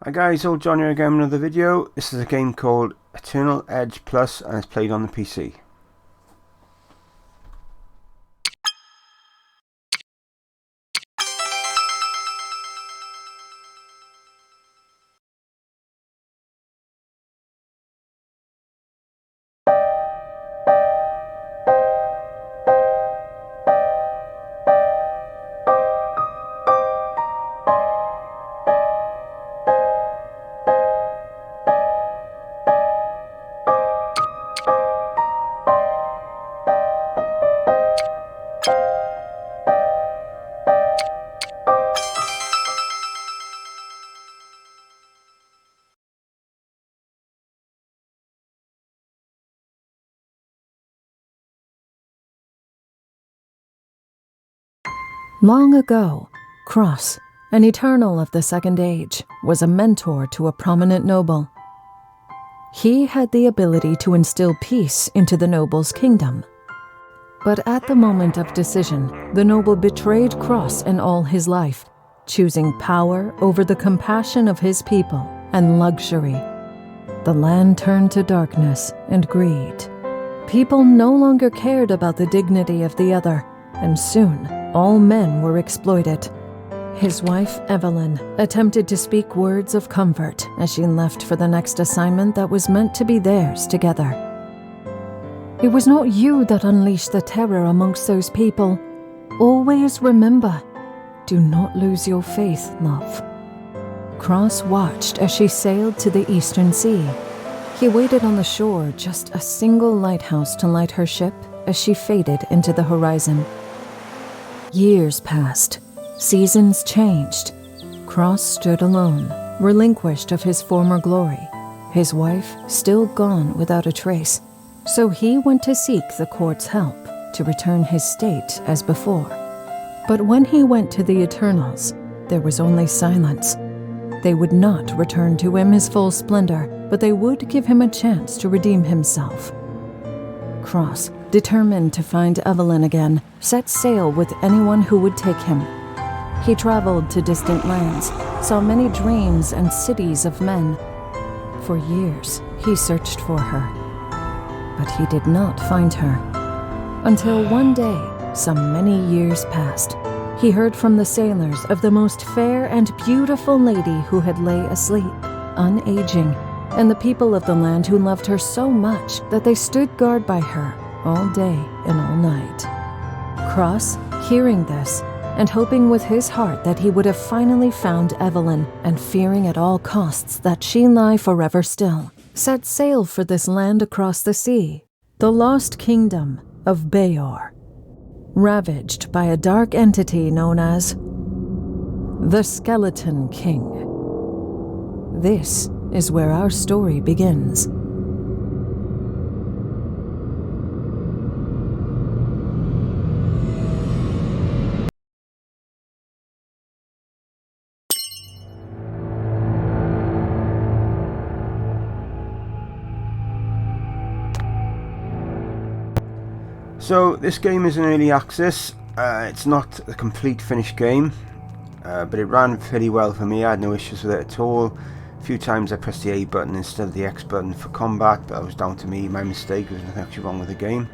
Hi guys, old John here again with another video. This is a game called Eternal Edge Plus and it's played on the PC. Long ago, Cross, an Eternal of the Second Age, was a mentor to a prominent noble. He had the ability to instill peace into the noble's kingdom. But at the moment of decision, the noble betrayed Cross and all his life, choosing power over the compassion of his people and luxury. The land turned to darkness and greed. People no longer cared about the dignity of the other, and soon all men were exploited. His wife, Evelyn, attempted to speak words of comfort as she left for the next assignment that was meant to be theirs together. It was not you that unleashed the terror amongst those people. Always remember, do not lose your faith, love. Cross watched as she sailed to the eastern sea. He waited on the shore, just a single lighthouse to light her ship as she faded into the horizon. Years passed. Seasons changed. Cross stood alone, relinquished of his former glory. His wife still gone without a trace. So he went to seek the court's help to return his state as before. But when he went to the Eternals, there was only silence. They would not return to him his full splendor, but they would give him a chance to redeem himself. Cross, determined to find Evelyn again, set sail with anyone who would take him. He traveled to distant lands, saw many dreams and cities of men. For years, he searched for her, but he did not find her. Until one day, some many years passed, he heard from the sailors of the most fair and beautiful lady who had lay asleep, unaging, and the people of the land who loved her so much that they stood guard by her all day and all night. Cross, hearing this, and hoping with his heart that he would have finally found Evelyn, and fearing at all costs that she lie forever still, set sail for this land across the sea, the lost kingdom of Beor, ravaged by a dark entity known as the Skeleton King. This is where our story begins. So this game is in early access. It's not a complete finished game, but it ran pretty well for me. I had no issues with it at all. A few times I pressed the A button instead of the X button for combat, but that was down to me, my mistake. There was nothing actually wrong with the game.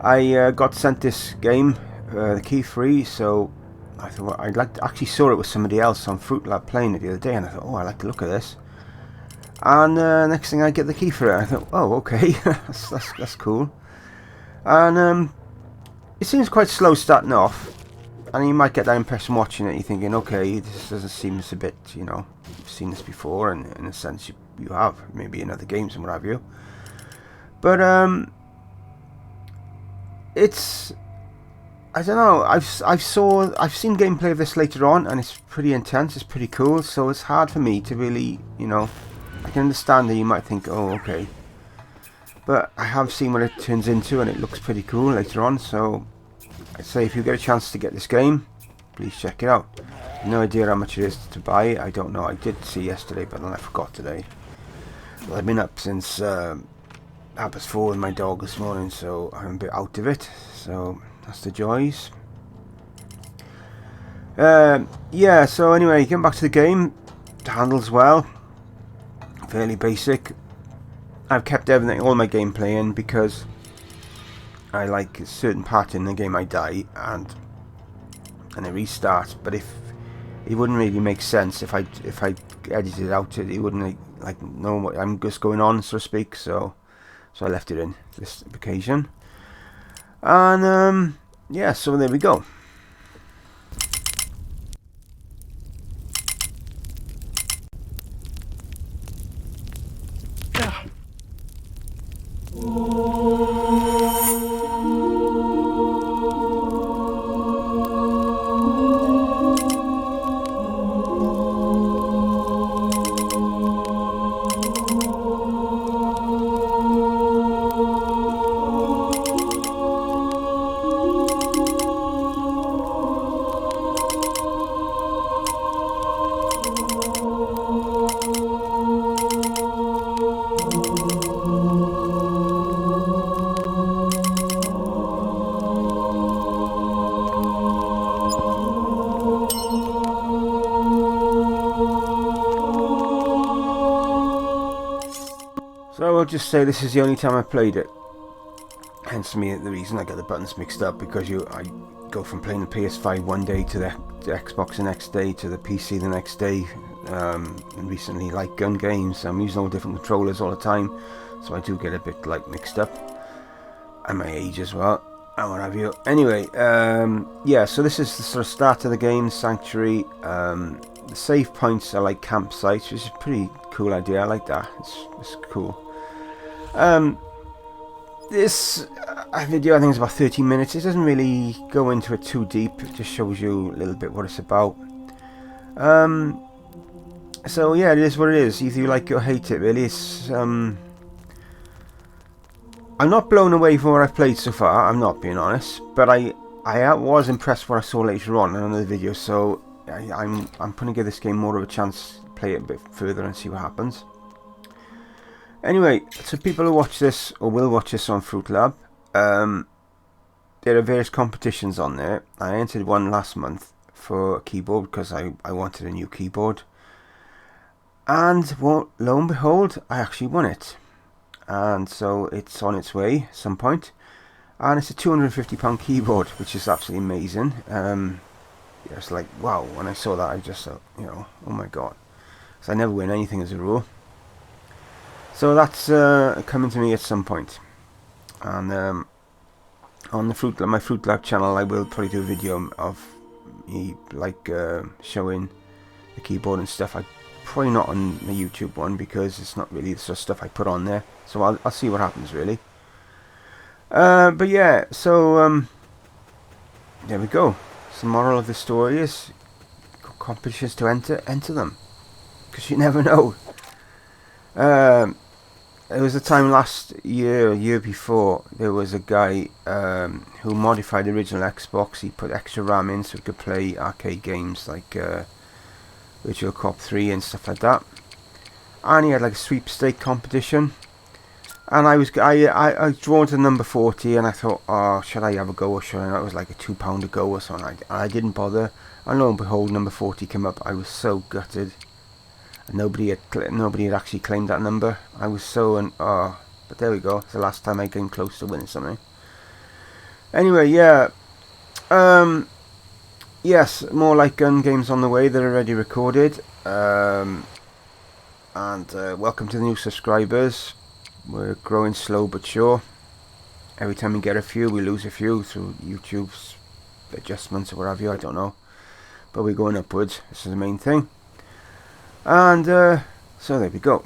I got sent this game, the key free, so I thought actually saw it with somebody else on Fruit Lab playing it the other day, and I thought, oh, I like the look of this. And next thing I get the key for it, I thought, oh, okay, that's cool. And it seems quite slow starting off, and you might get that impression watching it. You're thinking, okay, this doesn't seem a bit, you know, you've seen this before, and in a sense you have, maybe in other games and what have you. But it's, I don't know. I've seen gameplay of this later on, and it's pretty intense. It's pretty cool. So it's hard for me to really, you know, I can understand that you might think, oh, okay. But I have seen what it turns into, and it looks pretty cool later on. So I'd say if you get a chance to get this game, please check it out. No idea how much it is to buy. I don't know. I did see yesterday, but then I forgot today. Well, I've been up since 4:30 with my dog this morning, so I'm a bit out of it. So that's the joys. Yeah. So anyway, getting back to the game. handles well. Fairly basic. I've kept everything, all my gameplay in, because I like a certain part in the game I die and it restarts. But if it wouldn't really make sense if I edited it out, it wouldn't like know what I'm just going on, so to speak. So I left it in this occasion. And yeah, so there we go. So I will just say this is the only time I played it. Hence the reason I get the buttons mixed up, because I go from playing the PS5 one day to the Xbox the next day to the PC the next day. And recently, like gun games, I'm using all different controllers all the time, so I do get a bit like mixed up, and my age as well, and what have you. Anyway, yeah. So this is the sort of start of the game, Sanctuary. The save points are like campsites, which is a pretty cool idea. I like that. It's cool. This video, I think, is about 30 minutes. It doesn't really go into it too deep. It just shows you a little bit what it's about. So yeah, it is what it is. Either you like it or hate it, really. It's I'm not blown away from what I've played so far. I'm not, being honest, but I was impressed when I saw later on in another video. So I'm going to give this game more of a chance to play it a bit further and see what happens. Anyway, so people who watch this or will watch this on Fruit Lab, there are various competitions on there. I entered one last month for a keyboard because I wanted a new keyboard, and well, lo and behold, I actually won it. And so it's on its way at some point, and it's a £250 keyboard, which is absolutely amazing. Yeah, it's like, wow, when I saw that I just thought, you know, oh my god, so I never win anything as a rule. So that's coming to me at some point. And on the my Fruit Lab channel, I will probably do a video of me like showing the keyboard and stuff. I probably not on the YouTube one, because it's not really the sort of stuff I put on there. So I'll see what happens, really. But yeah, so there we go. So the moral of the story is, competitions to enter them, because you never know. There was a time last year, or year before, there was a guy who modified the original Xbox. He put extra RAM in so he could play arcade games like Virtual Cop 3 and stuff like that. And he had like a sweepstake competition. And I was drawn to number 40, and I thought, oh, should I have a go or should I not? It was like a £2 a go or something. I didn't bother. And lo and behold, number 40 came up. I was so gutted. Nobody had actually claimed that number. I was so but there we go. It's the last time I came close to winning something. Anyway, yeah. Yes, more like gun games on the way. They're already recorded. And welcome to the new subscribers. We're growing slow but sure. Every time we get a few, we lose a few through YouTube's adjustments or whatever. I don't know. But we're going upwards. This is the main thing. And so there we go.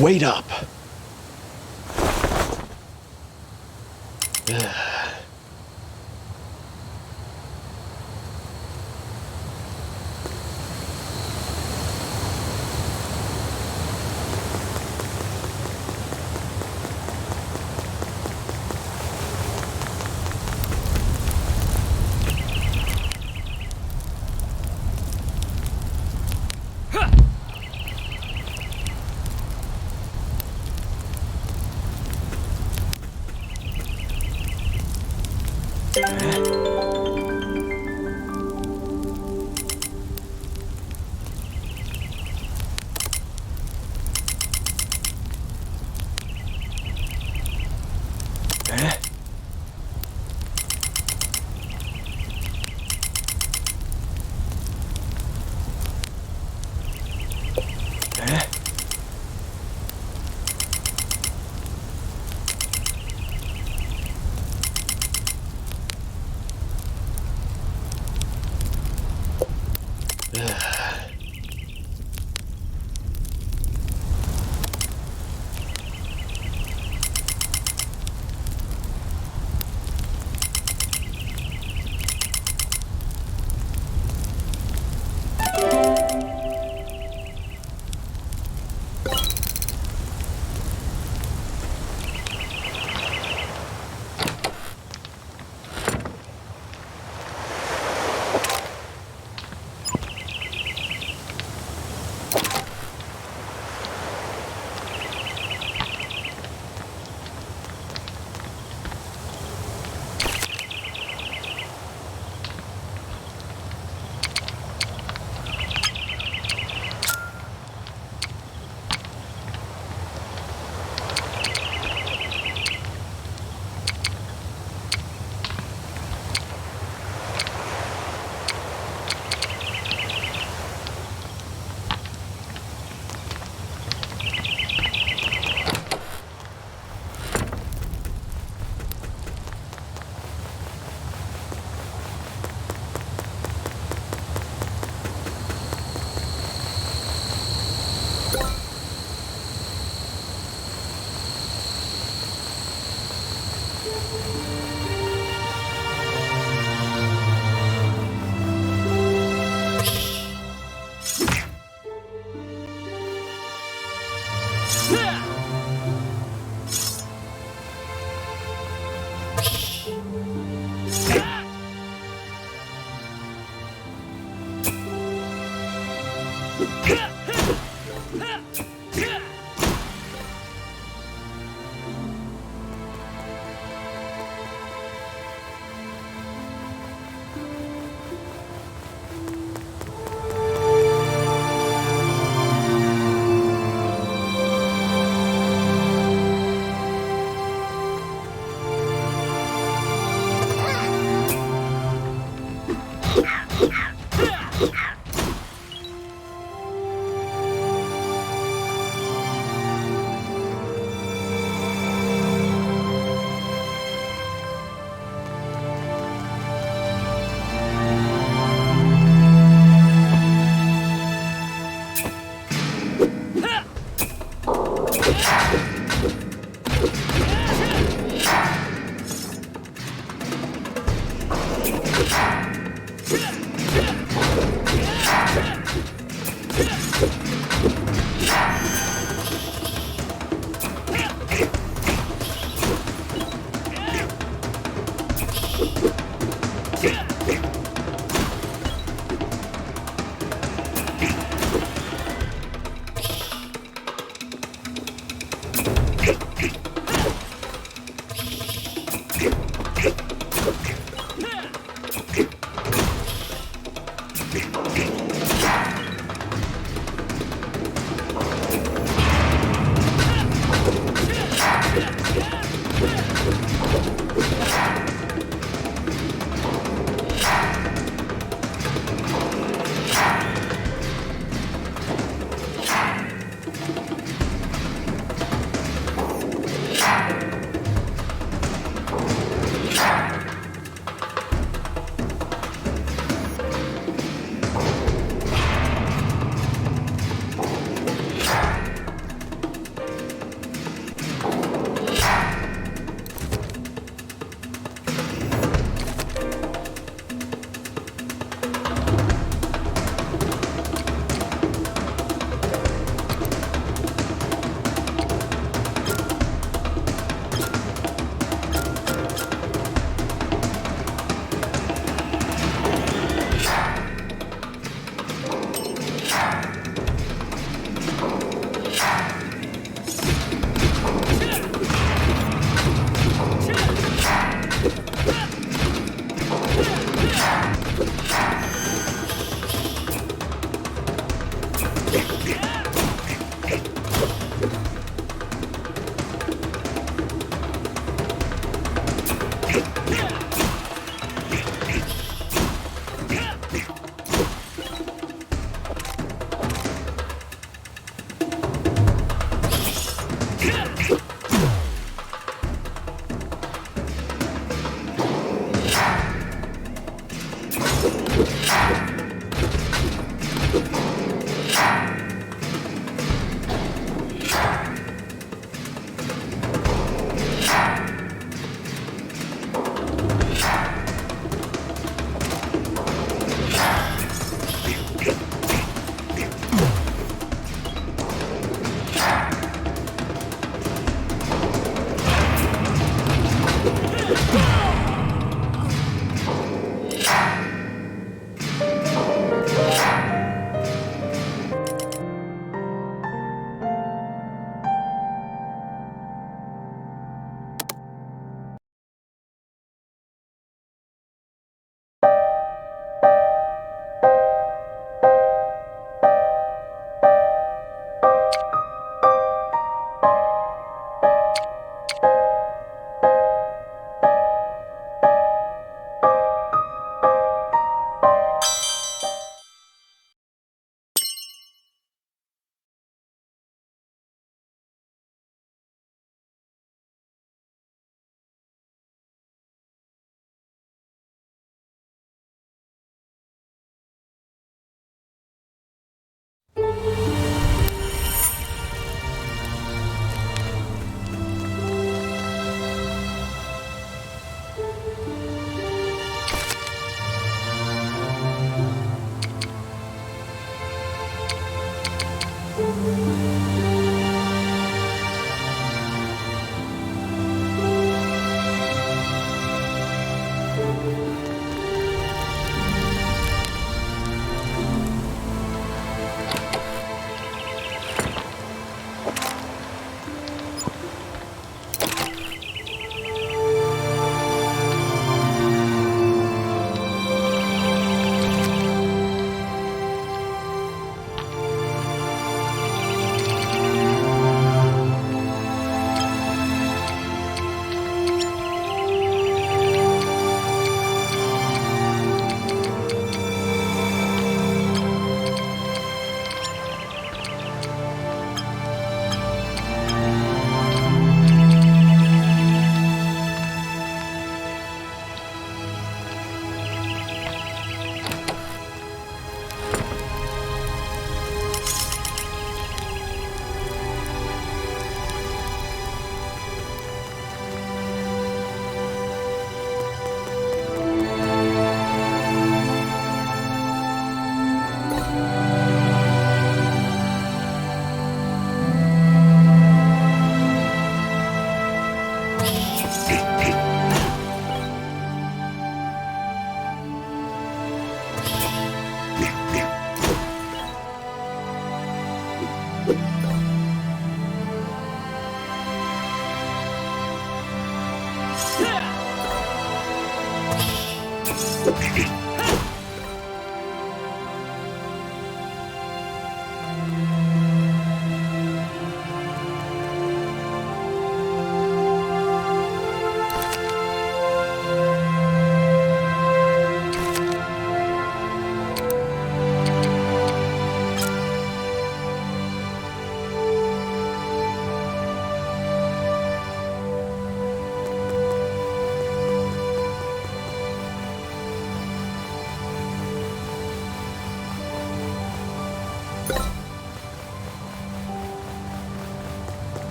Wait up.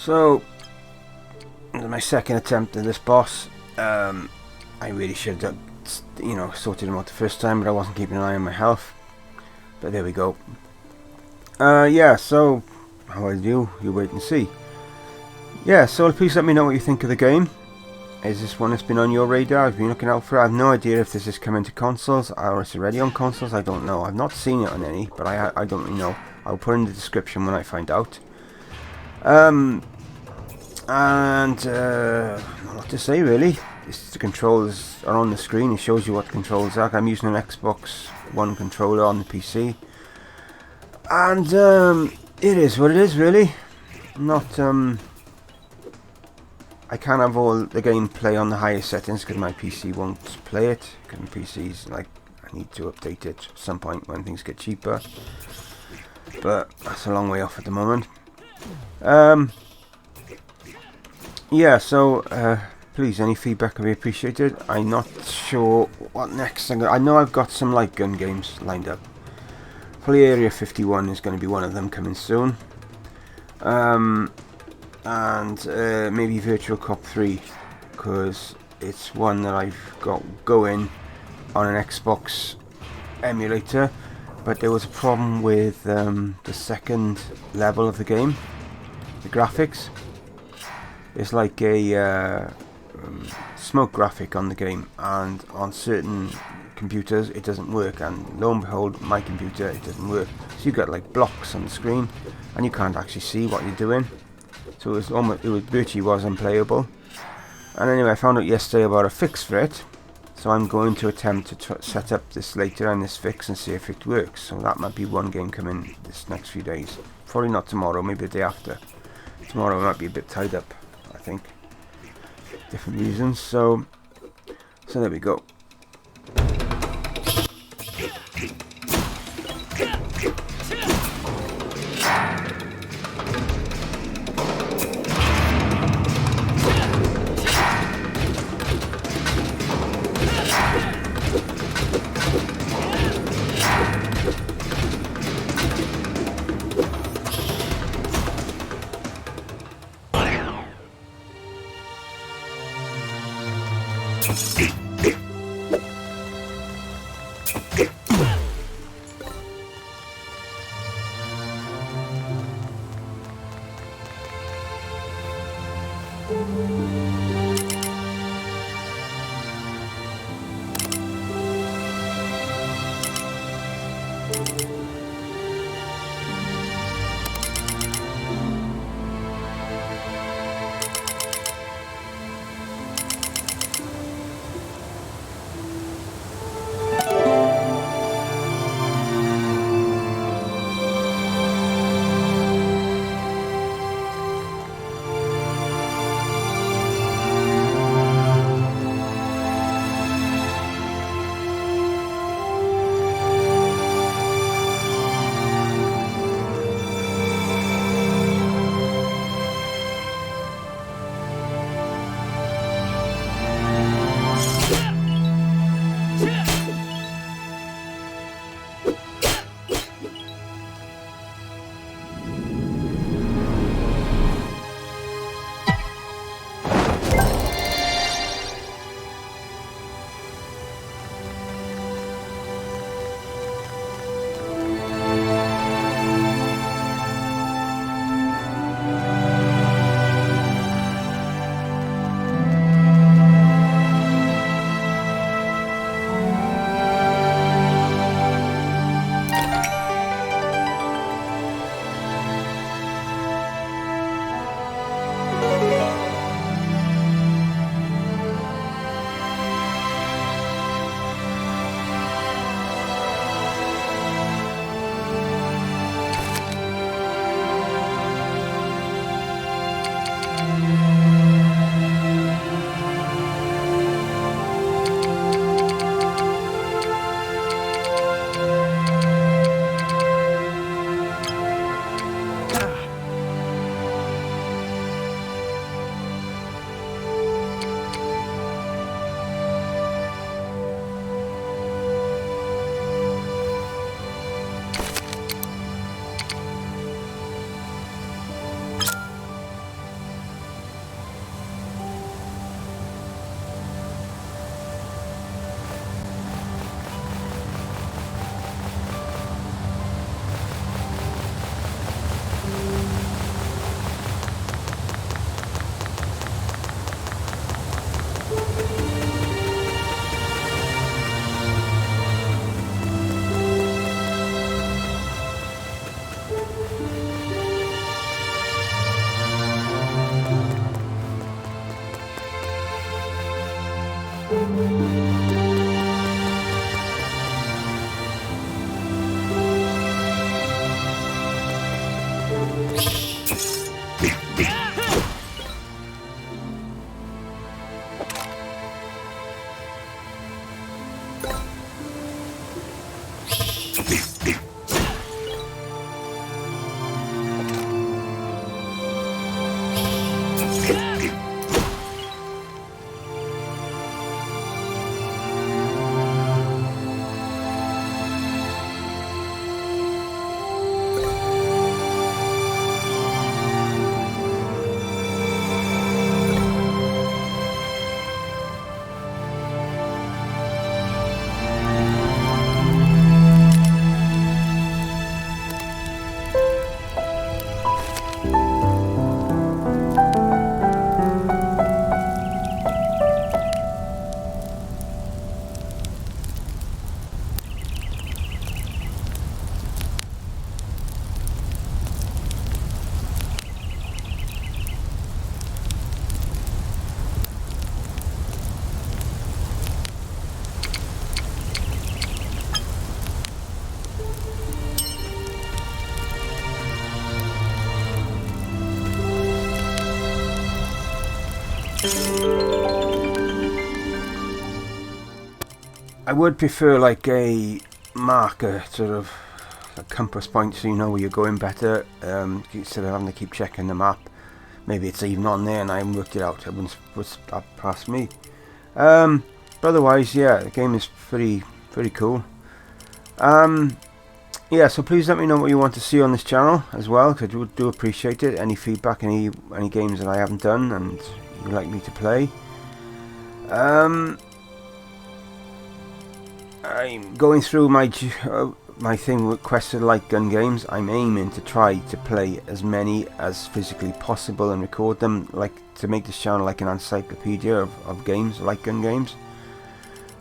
So, this is my second attempt at this boss. I really should have, sorted him out the first time, but I wasn't keeping an eye on my health. But there we go. Yeah, so, how I do, you wait and see. Yeah, so please let me know what you think of the game. Is this one that's been on your radar? Have you been looking out for it? I have no idea if this is coming to consoles or it's already on consoles. I don't know. I've not seen it on any, but I don't really know. I'll put it in the description when I find out. Not a lot to say really. The controls are on the screen. It shows you what the controls are. I'm using an Xbox One controller on the PC, and it is what it is really. Not I can't have all the gameplay on the highest settings because my PC won't play it. Because my PC's like, I need to update it at some point when things get cheaper. But that's a long way off at the moment. Yeah, so please, any feedback would be appreciated. I'm not sure what next. I know I've got some light gun games lined up. Probably Area 51 is going to be one of them coming soon. And maybe Virtual Cop 3, because it's one that I've got going on an Xbox emulator, but there was a problem with the second level of the game, the graphics. It's like a smoke graphic on the game, and on certain computers it doesn't work, and lo and behold, my computer, it doesn't work. So you've got like blocks on the screen and you can't actually see what you're doing. So it virtually was unplayable. And anyway, I found out yesterday about a fix for it. So I'm going to attempt to set up this later and this fix and see if it works. So that might be one game coming this next few days. Probably not tomorrow, maybe the day after. Tomorrow I might be a bit tied up, I think. Different reasons. So there we go. I would prefer like a marker, sort of a compass point, so you know where you're going better, instead of having to keep checking the map. Maybe it's even on there and I haven't worked it out. It wouldn't that past me. But otherwise, yeah, the game is pretty cool. Yeah, so please let me know what you want to see on this channel as well, because I do appreciate it. Any feedback, any games that I haven't done and you'd like me to play. I'm going through my thing with Quest of the Light Gun games. I'm aiming to try to play as many as physically possible and record them, like to make this channel like an encyclopedia of games, light gun games.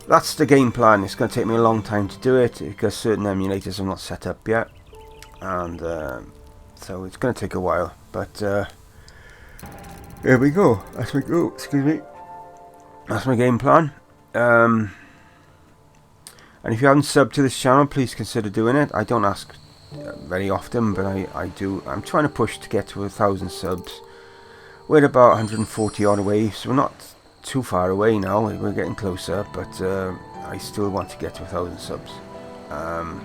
That's the game plan. It's going to take me a long time to do it because certain emulators are not set up yet, and so it's going to take a while. But here we go. That's my excuse me. That's my game plan. And if you haven't subbed to this channel, please consider doing it. I don't ask very often, but I do. I'm trying to push to get to 1,000 subs. We're about 140 odd away, so we're not too far away now. We're getting closer, but I still want to get to 1,000 subs. And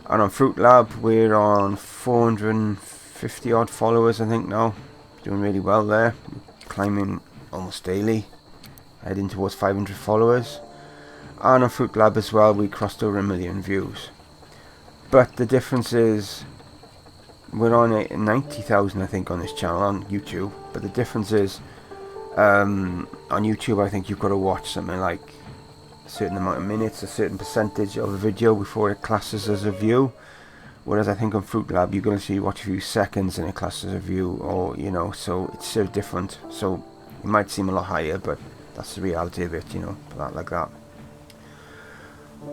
on Fruit Lab, we're on 450 odd followers, I think now. Doing really well there. Climbing almost daily, heading towards 500 followers. And on Fruit Lab as well, we crossed over 1 million views. But the difference is, we're on 90,000 I think on this channel on YouTube. But the difference is, on YouTube I think you've got to watch something like a certain amount of minutes, a certain percentage of a video before it classes as a view. Whereas I think on Fruit Lab you're going to see watch a few seconds and it classes as a view, or you know, so it's so different. So it might seem a lot higher, but that's the reality of it, you know, like that.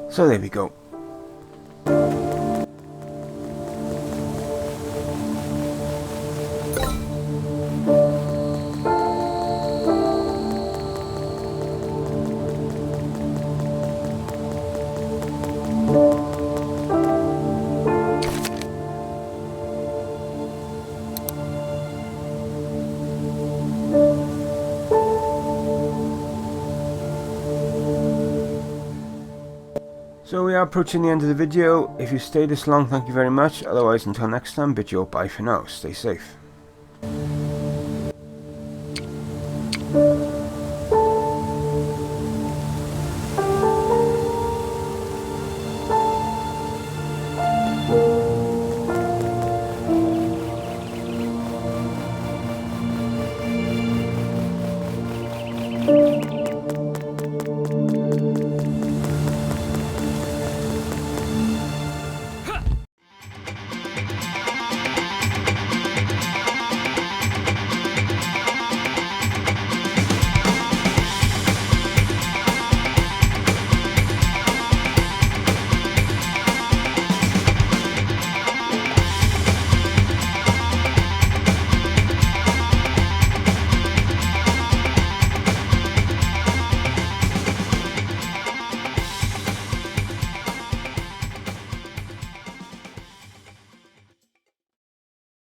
So there we go. So we are approaching the end of the video. If you stayed this long, thank you very much. Otherwise, until next time, bid you all bye for now. Stay safe.